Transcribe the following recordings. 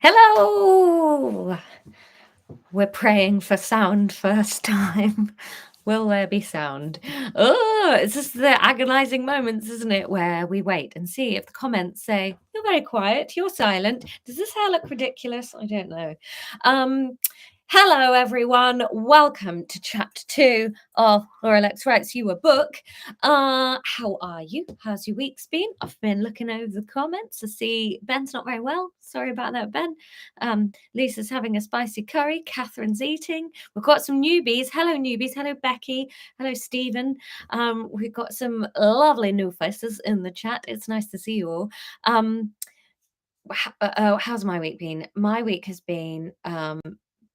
Hello! We're praying for sound first time. Will there be sound? Oh, it's just the agonizing moments, isn't it, where we wait and see if the comments say, "You're very quiet, you're silent." Does this hair look ridiculous? I don't know. Um, Hello, everyone. Welcome to chapter 2 of Laura Lexx Writes You a Book. How are you? How's your week's been? I've been looking over the comments to see Ben's not very well. Sorry about that, Ben. Lisa's having a spicy curry. Catherine's eating. We've got some newbies. Hello, newbies. Hello, Becky. Hello, Stephen. We've got some lovely new faces in the chat. It's nice to see you all. How's my week been? My week has been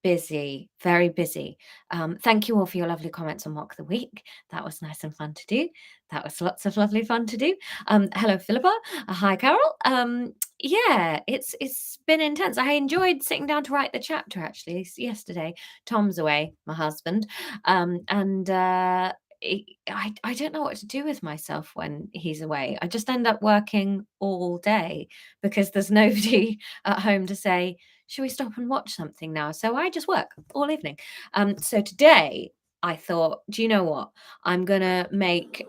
busy, very busy. Thank you all for your lovely comments on Mock the Week. That was nice and fun to do. That was lots of lovely fun to do. Hello, Philippa. Hi, Carol. Yeah, it's been intense. I enjoyed sitting down to write the chapter actually yesterday. Tom's away, my husband, and I don't know what to do with myself when he's away. I just end up working all day because there's nobody at home to say, should we stop and watch something now? So I just work all evening. So today I thought, do you know what? I'm gonna make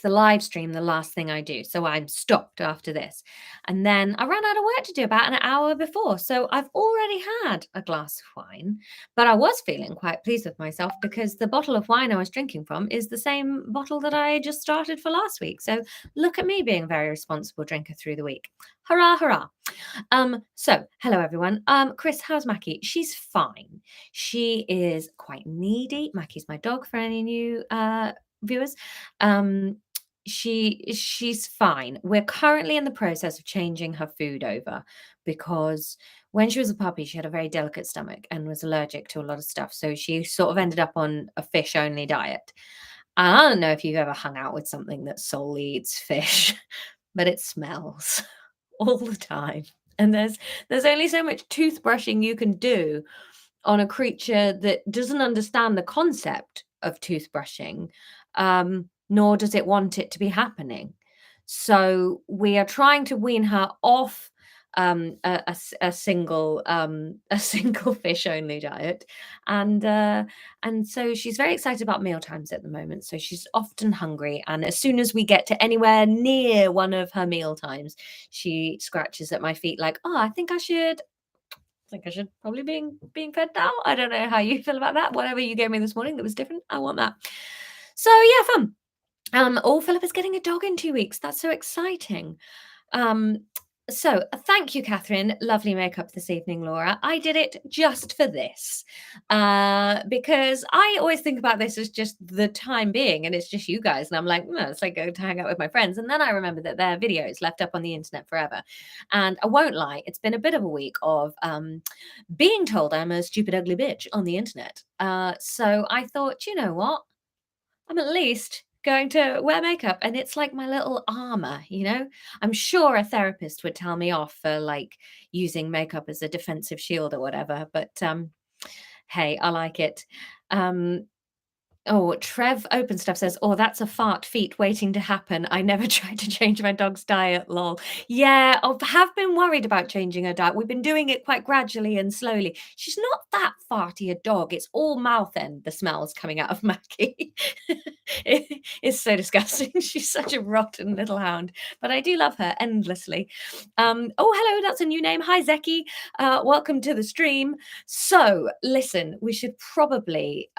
the live stream the last thing I do. So I'm stopped after this. And then I ran out of work to do about an hour before. So I've already had a glass of wine, but I was feeling quite pleased with myself because the bottle of wine I was drinking from is the same bottle that I just started for last week. So look at me being a very responsible drinker through the week. Hurrah, hurrah. So hello everyone. Chris, how's Mackie? She's fine. She is quite needy. Mackie's my dog for any new viewers. She's fine. We're currently in the process of changing her food over because when she was a puppy, she had a very delicate stomach and was allergic to a lot of stuff. So she sort of ended up on a fish only diet. And I don't know if you've ever hung out with something that solely eats fish, but it smells all the time. And there's only so much toothbrushing you can do on a creature that doesn't understand the concept of toothbrushing, nor does it want it to be happening. So we are trying to wean her off a single fish only diet, and so she's very excited about meal times at the moment. So she's often hungry, and as soon as we get to anywhere near one of her meal times, she scratches at my feet like, "Oh, I think I should probably being fed now." I don't know how you feel about that. Whatever you gave me this morning that was different, I want that. So yeah, fun. Philip is getting a dog in 2 weeks. That's so exciting. So thank you, Catherine. Lovely makeup this evening, Laura. I did it just for this because I always think about this as just the time being, and it's just you guys. And I'm like, it's like going to hang out with my friends. And then I remember that there are videos left up on the internet forever. And I won't lie, it's been a bit of a week of being told I'm a stupid, ugly bitch on the internet. So I thought, you know what? I'm at least going to wear makeup, and it's like my little armor, you know? I'm sure a therapist would tell me off for like using makeup as a defensive shield or whatever, but hey, I like it. Oh, Trev Open Stuff says, "Oh, that's a fart feet waiting to happen. I never tried to change my dog's diet, lol." Yeah, I have been worried about changing her diet. We've been doing it quite gradually and slowly. She's not that farty a dog. It's all mouth end, the smells coming out of Mackie. It's so disgusting. She's such a rotten little hound, but I do love her endlessly. Oh, hello, that's a new name. Hi, Zeki. Welcome to the stream. So, listen, we should probably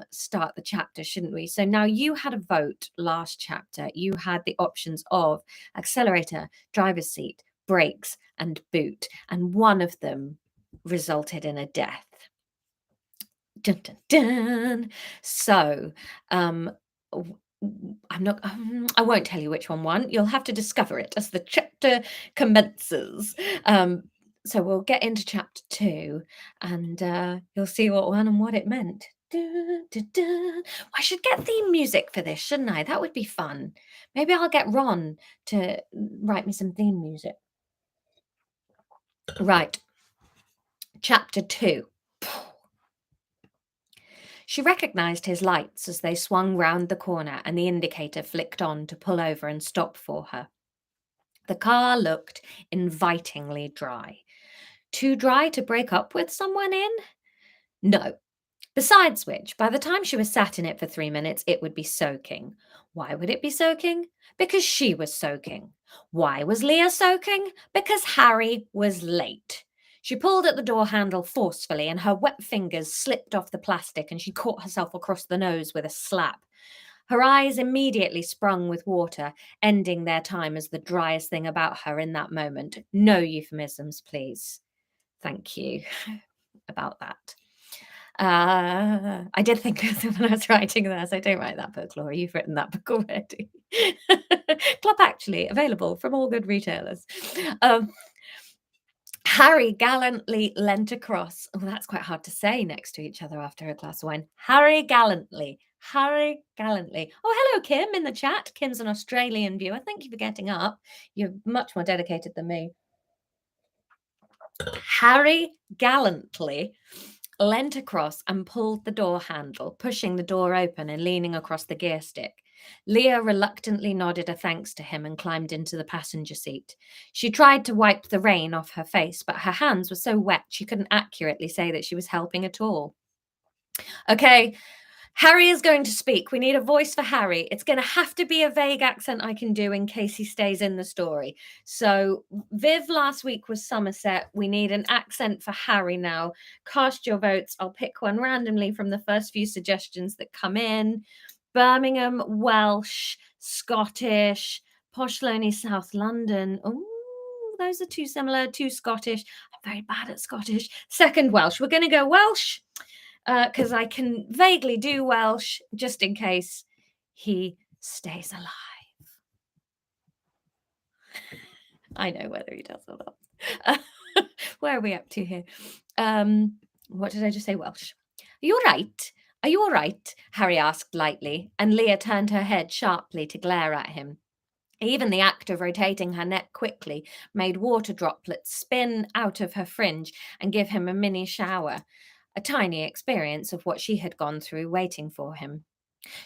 start the chapter, shouldn't we? So now you had a vote last chapter. You had the options of accelerator, driver's seat, brakes, and boot, and one of them resulted in a death. Dun, dun, dun. So, I won't tell you which one won. You'll have to discover it as the chapter commences. So we'll get into chapter 2, and you'll see what won and what it meant. Dun, dun, dun. I should get theme music for this, shouldn't I? That would be fun. Maybe I'll get Ron to write me some theme music. Right. Chapter 2. She recognized his lights as they swung round the corner and the indicator flicked on to pull over and stop for her. The car looked invitingly dry. Too dry to break up with someone in? No. Besides which, by the time she was sat in it for 3 minutes, it would be soaking. Why would it be soaking? Because she was soaking. Why was Leah soaking? Because Harry was late. She pulled at the door handle forcefully, and her wet fingers slipped off the plastic, and she caught herself across the nose with a slap. Her eyes immediately sprung with water, ending their time as the driest thing about her in that moment. No euphemisms, please. Thank you about that. I did think of them when I was writing this. I don't write that book, Laura. You've written that book already. Club Actually, available from all good retailers. Harry gallantly leant across. Oh, that's quite hard to say next to each other after a glass of wine. Harry gallantly. Harry gallantly. Oh, hello, Kim, in the chat. Kim's an Australian viewer. Thank you for getting up. You're much more dedicated than me. Harry gallantly leant across and pulled the door handle, pushing the door open and leaning across the gear stick. Leah reluctantly nodded a thanks to him and climbed into the passenger seat. She tried to wipe the rain off her face, but her hands were so wet she couldn't accurately say that she was helping at all. Okay, Harry is going to speak. We need a voice for Harry. It's going to have to be a vague accent I can do in case he stays in the story. So, Viv last week was Somerset. We need an accent for Harry now. Cast your votes. I'll pick one randomly from the first few suggestions that come in. Birmingham, Welsh, Scottish, Posh Lonely South London. Oh, those are too similar. Too Scottish. I'm very bad at Scottish. Second, Welsh. We're going to go Welsh because I can vaguely do Welsh just in case he stays alive. I know whether he does or not. Where are we up to here? What did I just say? Welsh. Are you all right? Are you all right? Harry asked lightly, and Leah turned her head sharply to glare at him. Even the act of rotating her neck quickly made water droplets spin out of her fringe and give him a mini shower, a tiny experience of what she had gone through waiting for him.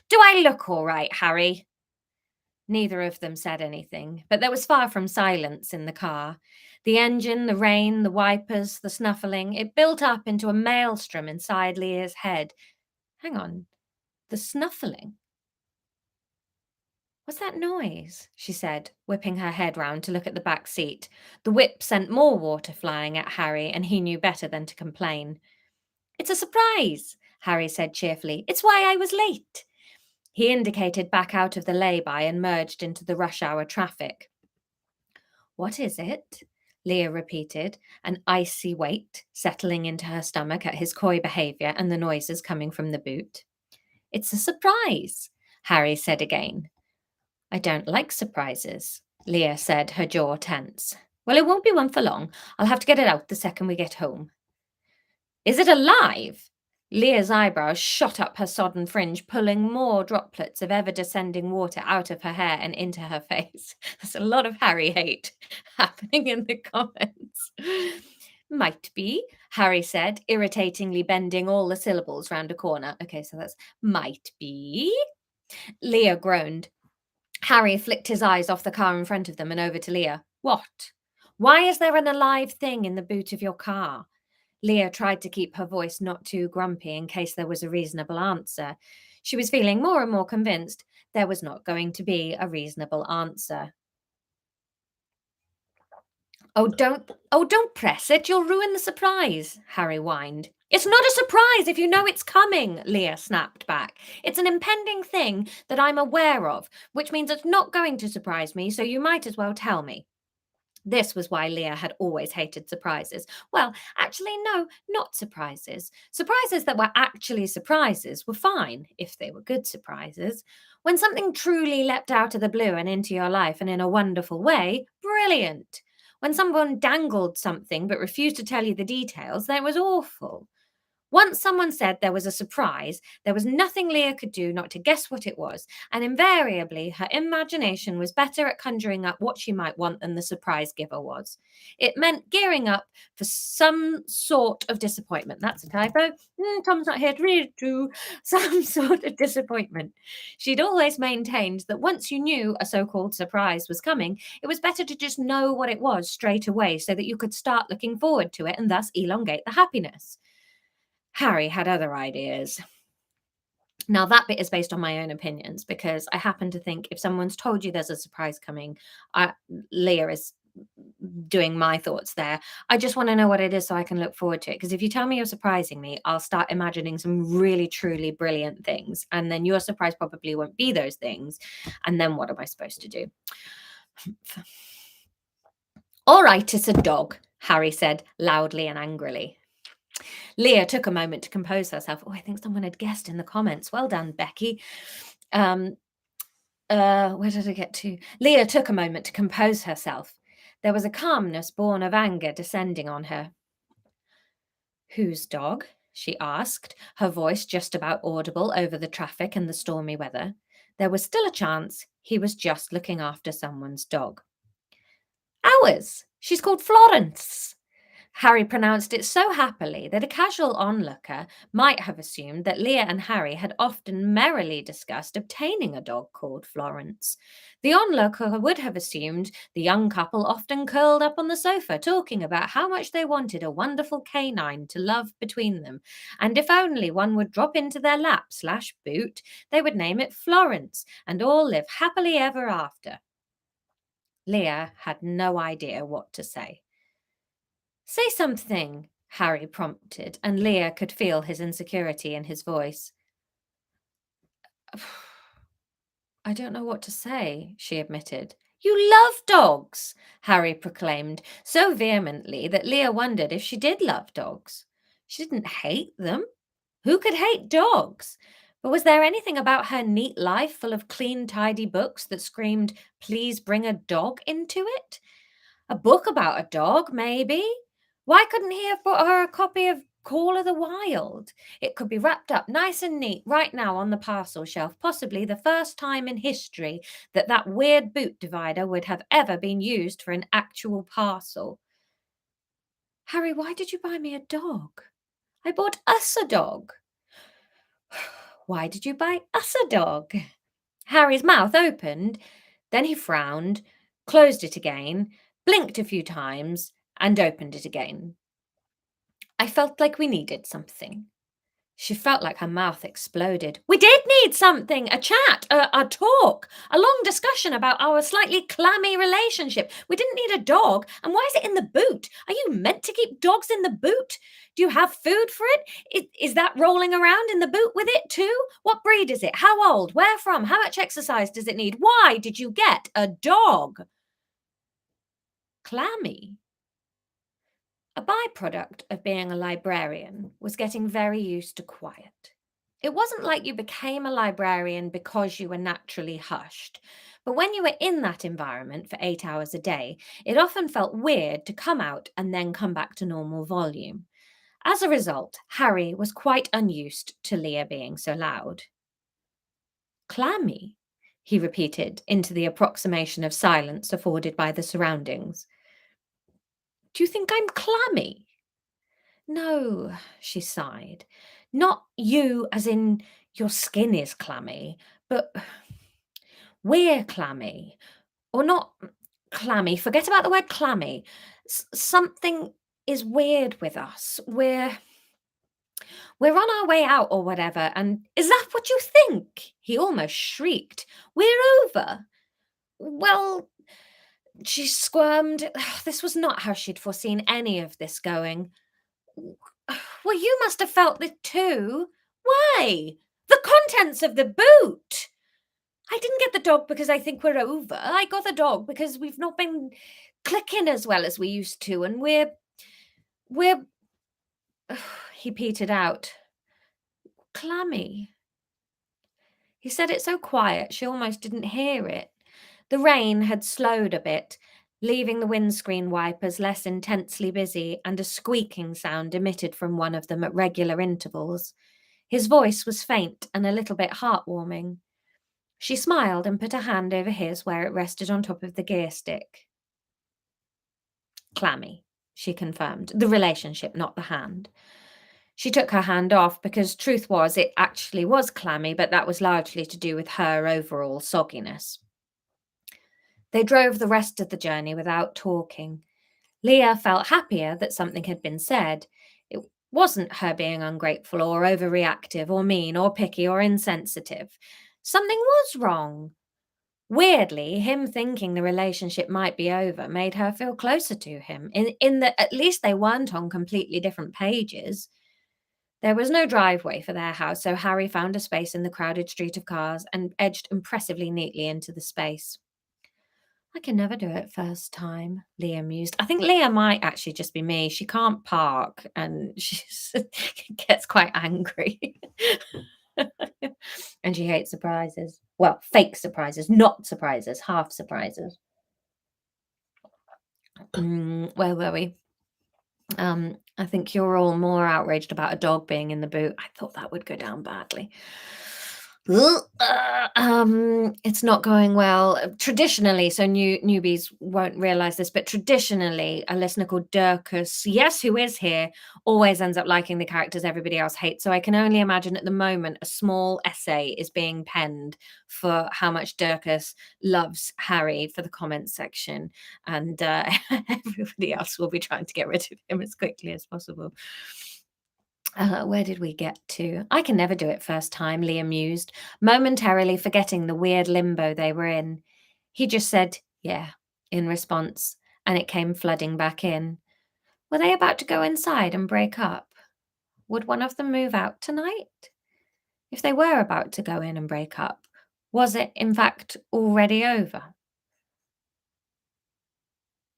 Do I look all right, Harry? Neither of them said anything, but there was far from silence in the car. The engine, the rain, the wipers, the snuffling, it built up into a maelstrom inside Leah's head. Hang on, the snuffling? What's that noise? She said, whipping her head round to look at the back seat. The whip sent more water flying at Harry, and he knew better than to complain. It's a surprise, Harry said cheerfully. It's why I was late. He indicated back out of the lay-by and merged into the rush hour traffic. What is it? Leah repeated, an icy weight settling into her stomach at his coy behaviour and the noises coming from the boot. It's a surprise, Harry said again. I don't like surprises, Leah said, her jaw tense. Well, it won't be one for long. I'll have to get it out the second we get home. Is it alive? Leah's eyebrows shot up her sodden fringe, pulling more droplets of ever-descending water out of her hair and into her face. There's a lot of Harry hate happening in the comments. Might be, Harry said, irritatingly bending all the syllables round a corner. Okay, so that's might be. Leah groaned. Harry flicked his eyes off the car in front of them and over to Leah. What? Why is there an alive thing in the boot of your car? Leah tried to keep her voice not too grumpy in case there was a reasonable answer. She was feeling more and more convinced there was not going to be a reasonable answer. Oh, don't press it. You'll ruin the surprise, Harry whined. It's not a surprise if you know it's coming, Leah snapped back. It's an impending thing that I'm aware of, which means it's not going to surprise me, so you might as well tell me. This was why Leah had always hated surprises. Well, actually, no, not surprises. Surprises that were actually surprises were fine, if they were good surprises. When something truly leapt out of the blue and into your life and in a wonderful way, brilliant. When someone dangled something but refused to tell you the details, then it was awful. Once someone said there was a surprise, there was nothing Leah could do not to guess what it was, and invariably her imagination was better at conjuring up what she might want than the surprise giver was. It meant gearing up for some sort of disappointment. That's a typo. Tom's not here to read it to. Some sort of disappointment. She'd always maintained that once you knew a so called surprise was coming, it was better to just know what it was straight away so that you could start looking forward to it and thus elongate the happiness. Harry had other ideas. Now, that bit is based on my own opinions because I happen to think if someone's told you there's a surprise coming, Leah is doing my thoughts there. I just want to know what it is so I can look forward to it. Because if you tell me you're surprising me, I'll start imagining some really, truly brilliant things. And then your surprise probably won't be those things. And then what am I supposed to do? All right, it's a dog, Harry said loudly and angrily. Leah took a moment to compose herself. Oh, I think someone had guessed in the comments. Well done, Becky. Where did I get to? Leah took a moment to compose herself. There was a calmness born of anger descending on her. Whose dog? She asked, her voice just about audible over the traffic and the stormy weather. There was still a chance he was just looking after someone's dog. Ours. She's called Florence. Harry pronounced it so happily that a casual onlooker might have assumed that Leah and Harry had often merrily discussed obtaining a dog called Florence. The onlooker would have assumed the young couple often curled up on the sofa talking about how much they wanted a wonderful canine to love between them, and if only one would drop into their lap/boot, they would name it Florence and all live happily ever after. Leah had no idea what to say. Say something, Harry prompted, and Leah could feel his insecurity in his voice. I don't know what to say, she admitted. You love dogs, Harry proclaimed so vehemently that Leah wondered if she did love dogs. She didn't hate them. Who could hate dogs? But was there anything about her neat life full of clean, tidy books that screamed, please bring a dog into it? A book about a dog, maybe? Why couldn't he have brought her a copy of Call of the Wild? It could be wrapped up nice and neat right now on the parcel shelf, possibly the first time in history that that weird boot divider would have ever been used for an actual parcel. Harry, why did you buy me a dog? I bought us a dog. Why did you buy us a dog? Harry's mouth opened, then he frowned, closed it again, blinked a few times, and opened it again. I felt like we needed something. She felt like her mouth exploded. We did need something, a chat, a talk, a long discussion about our slightly clammy relationship. We didn't need a dog. And why is it in the boot? Are you meant to keep dogs in the boot? Do you have food for it? Is that rolling around in the boot with it too? What breed is it? How old? Where from? How much exercise does it need? Why did you get a dog? Clammy. A byproduct of being a librarian was getting very used to quiet. It wasn't like you became a librarian because you were naturally hushed, but when you were in that environment for 8 hours a day, it often felt weird to come out and then come back to normal volume. As a result, Harry was quite unused to Leah being so loud. Clammy, he repeated into the approximation of silence afforded by the surroundings. Do you think I'm clammy? No, she sighed. Not you, as in your skin is clammy, but we're clammy. Or not clammy. Forget about the word clammy. Something is weird with us. We're on our way out or whatever. And is that what you think? He almost shrieked. We're over. Well, she squirmed. This was not how she'd foreseen any of this going. Well, you must have felt it too. Why? The contents of the boot. I didn't get the dog because I think we're over. I got the dog because we've not been clicking as well as we used to, and we're he petered out. Clammy. He said it so quiet she almost didn't hear it. The rain had slowed a bit, leaving the windscreen wipers less intensely busy and a squeaking sound emitted from one of them at regular intervals. His voice was faint and a little bit heartwarming. She smiled and put a hand over his where it rested on top of the gear stick. Clammy, she confirmed. The relationship, not the hand. She took her hand off because, truth was, it actually was clammy, but that was largely to do with her overall sogginess. They drove the rest of the journey without talking. Leah felt happier that something had been said. It wasn't her being ungrateful or overreactive or mean or picky or insensitive. Something was wrong. Weirdly, him thinking the relationship might be over made her feel closer to him, in that at least they weren't on completely different pages. There was no driveway for their house, so Harry found a space in the crowded street of cars and edged impressively neatly into the space. I can never do it first time, Leah mused. I think Leah might actually just be me. She can't park and she gets quite angry. And she hates surprises. Well, fake surprises, not surprises, half surprises. Where were we? I think you're all more outraged about a dog being in the boot. I thought that would go down badly. It's not going well. Traditionally, so newbies won't realize this, but traditionally, a listener called Dirkus, yes, who is here, always ends up liking the characters everybody else hates. So I can only imagine at the moment a small essay is being penned for how much Dirkus loves Harry for the comments section, and everybody else will be trying to get rid of him as quickly as possible. Where did we get to? I can never do it first time, Leah mused, momentarily forgetting the weird limbo they were in. He just said, yeah, in response, and it came flooding back in. Were they about to go inside and break up? Would one of them move out tonight? If they were about to go in and break up, was it, in fact, already over?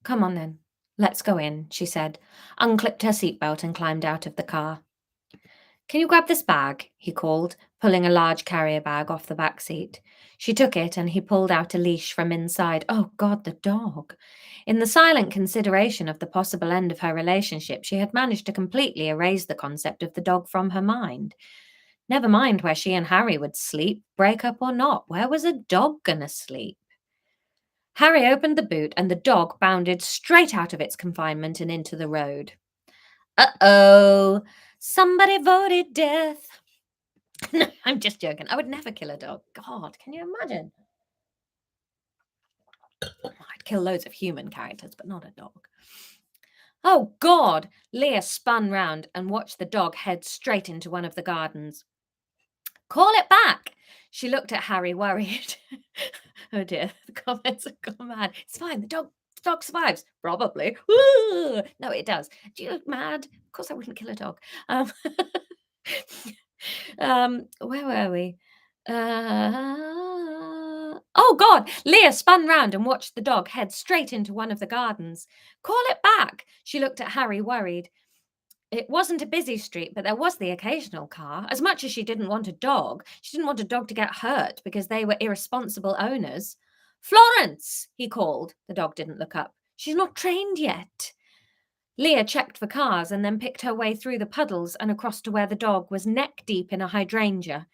Come on then, let's go in, she said, unclipped her seatbelt and climbed out of the car. Can you grab this bag? He called, pulling a large carrier bag off the back seat. She took it and he pulled out a leash from inside. Oh, God, the dog. In the silent consideration of the possible end of her relationship, she had managed to completely erase the concept of the dog from her mind. Never mind where she and Harry would sleep, break up or not. Where was a dog gonna sleep? Harry opened the boot and the dog bounded straight out of its confinement and into the road. Uh-oh. Somebody voted death. No, I'm just joking. I would never kill a dog. God, can you imagine? I'd kill loads of human characters, but not a dog. Oh, God! Leah spun round and watched the dog head straight into one of the gardens. Call it back! She looked at Harry, worried. Oh dear, the comments have gone mad. It's fine, the dog survives. Probably. Woo! No, it does. Do you look mad? Of course I wouldn't kill a dog. Where were we? Oh God! Leah spun round and watched the dog head straight into one of the gardens. Call it back! She looked at Harry, worried. It wasn't a busy street, but there was the occasional car. As much as she didn't want a dog, she didn't want a dog to get hurt because they were irresponsible owners. Florence! He called. The dog didn't look up. She's not trained yet. Leah checked for cars and then picked her way through the puddles and across to where the dog was neck deep in a hydrangea.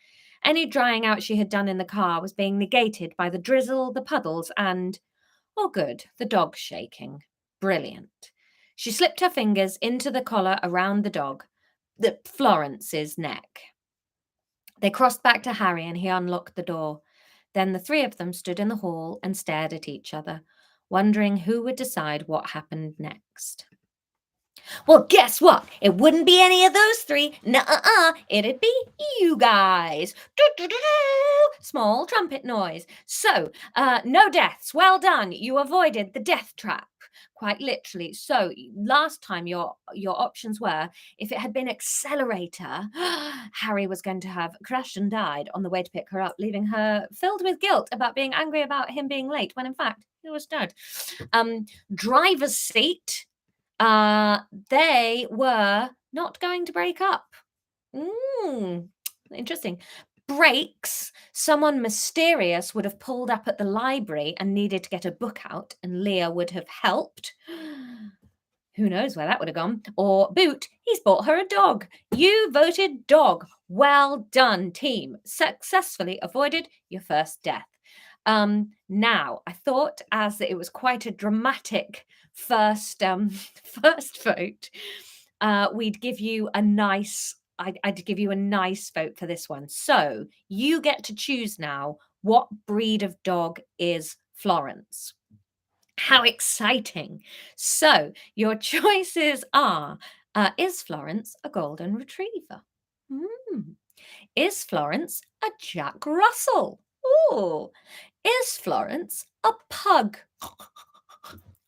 Any drying out she had done in the car was being negated by the drizzle, the puddles, and, oh good, the dog shaking. Brilliant. She slipped her fingers into the collar around Florence's neck. They crossed back to Harry and he unlocked the door. Then the three of them stood in the hall and stared at each other, wondering who would decide what happened next. Well, guess what? It wouldn't be any of those three. Nuh-uh. It'd be you guys. Do-do-do-do. Small trumpet noise. So, no deaths. Well done. You avoided the death trap. Quite literally. So, last time your options were, if it had been Accelerator, Harry was going to have crashed and died on the way to pick her up, leaving her filled with guilt about being angry about him being late, when in fact, he was dead. Driver's seat. They were not going to break up. Interesting. breaks, someone mysterious would have pulled up at the library and needed to get a book out, and Leah would have helped. Who knows where that would have gone? Or boot, he's bought her a dog. You voted dog. Well done, team. Successfully avoided your first death. Now, I thought as it was quite a dramatic first first vote, we'd give you a nice I'd give you a nice vote for this one. So you get to choose now what breed of dog is Florence. How exciting! So your choices are: is Florence a golden retriever? Mm. Is Florence a Jack Russell? Ooh. Is Florence a pug?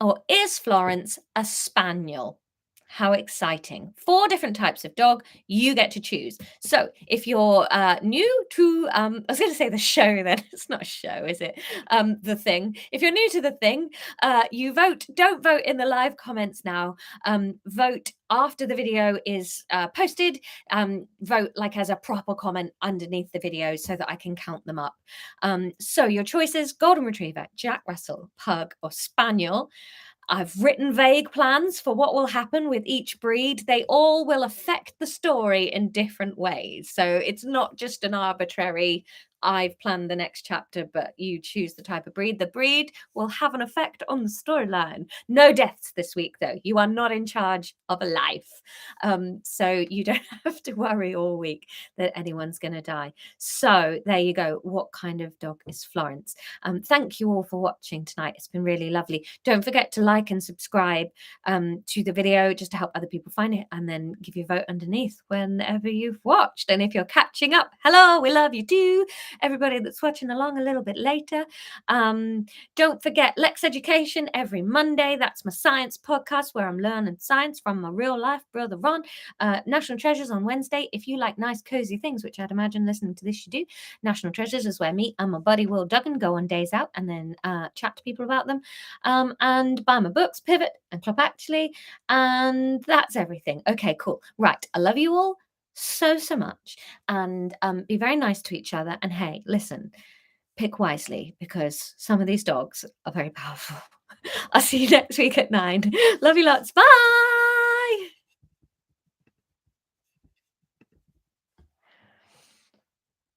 Or is Florence a spaniel? How exciting. 4 different types of dog. You get to choose. So if you're new to, I was going to say the show then. It's not a show, is it? The thing. If you're new to the thing, you vote. Don't vote in the live comments now. Vote after the video is posted. Vote like as a proper comment underneath the video so that I can count them up. So your choices: golden retriever, Jack Russell, pug, or spaniel. I've written vague plans for what will happen with each breed. They all will affect the story in different ways. So it's not just an arbitrary, I've planned the next chapter, but you choose the type of breed. The breed will have an effect on the storyline. No deaths this week, though. You are not in charge of a life. So you don't have to worry all week that anyone's going to die. So there you go. What kind of dog is Florence? Thank you all for watching tonight. It's been really lovely. Don't forget to like and subscribe to the video just to help other people find it, and then give your vote underneath whenever you've watched. And if you're catching up, hello, we love you too. Everybody that's watching along a little bit later. Don't forget Lexx Education every Monday. That's my science podcast where I'm learning science from my real life brother Ron. National Treasures on Wednesday. If you like nice cozy things, which I'd imagine listening to this you do, National Treasures is where me and my buddy Will Duggan go on days out and then chat to people about them, and buy my books, Pivot and Club Actually, and that's everything. Okay, cool. Right, I love you all so much, and be very nice to each other. And hey, listen, pick wisely, because some of these dogs are very powerful. I'll see you next week at 9. Love you lots. Bye.